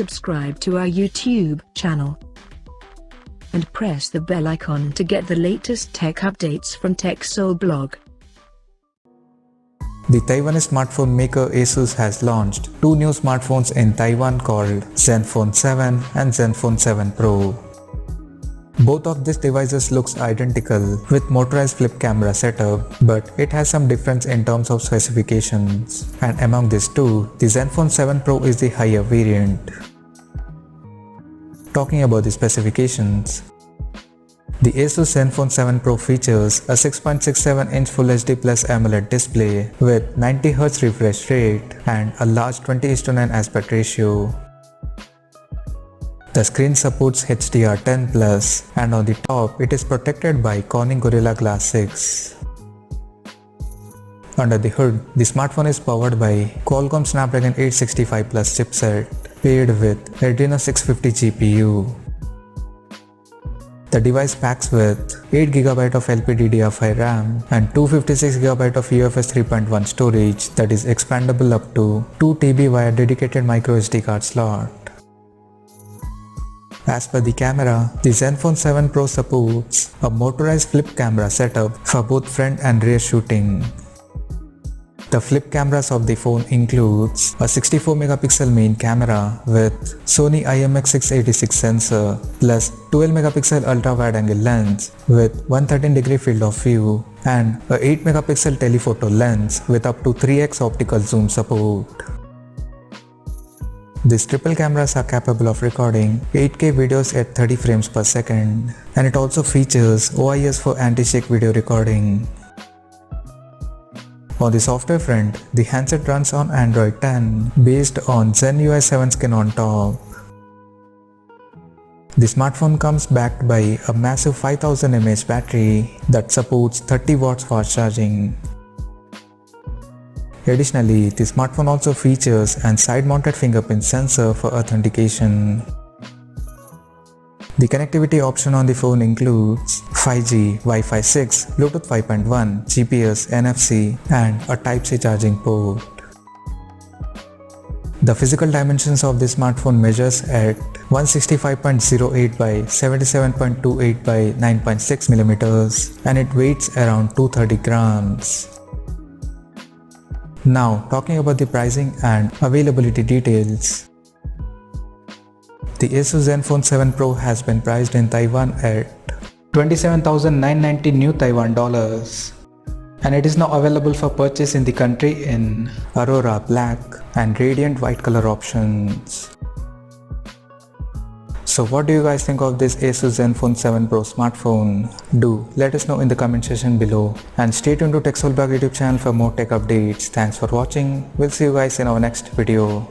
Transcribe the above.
subscribe to our YouTube channel and press the bell icon to get the latest tech updates from TechSole Blog. The Taiwanese smartphone maker Asus has launched two new smartphones in Taiwan called Zenfone 7 and Zenfone 7 Pro. Both of these devices looks identical with motorized flip camera setup, but it has some difference in terms of specifications. And among these two, the Zenfone 7 Pro is the higher variant. Talking about the specifications, the Asus Zenfone 7 Pro features a 6.67-inch Full HD Plus AMOLED display with 90Hz refresh rate and a large 20:9 aspect ratio. The screen supports HDR10+, and on the top it is protected by Corning Gorilla Glass 6. Under the hood, the smartphone is powered by Qualcomm Snapdragon 865 Plus chipset paired with Adreno 650 GPU. The device packs with 8GB of LPDDR5 RAM and 256GB of UFS 3.1 storage that is expandable up to 2TB via dedicated microSD card slot. As per the camera, the Zenfone 7 Pro supports a motorized flip camera setup for both front and rear shooting. The flip cameras of the phone includes a 64MP main camera with Sony IMX686 sensor plus 12MP ultra wide angle lens with 113° field of view and a 8MP telephoto lens with up to 3x optical zoom support. These triple cameras are capable of recording 8K videos at 30 frames per second, and it also features OIS for anti-shake video recording. On the software front, the handset runs on Android 10 based on Zen UI 7 skin on top. The smartphone comes backed by a massive 5000 mAh battery that supports 30 watts fast charging. Additionally, the smartphone also features an side-mounted fingerprint sensor for authentication. The connectivity option on the phone includes 5G, Wi-Fi 6, Bluetooth 5.1, GPS, NFC, and a Type-C charging port. The physical dimensions of the smartphone measures at 165.08 by 77.28 by 9.6 mm and it weighs around 230 grams. Now, talking about the pricing and availability details. The Asus Zenfone 7 Pro has been priced in Taiwan at 27,990 new Taiwan dollars, and it is now available for purchase in the country in Aurora Black and Radiant White color options. So what do you guys think of this Asus Zenfone 7 Pro smartphone? Do let us know in the comment section below, and stay tuned to TechSole Blog YouTube channel for more tech updates. Thanks for watching. We'll see you guys in our next video.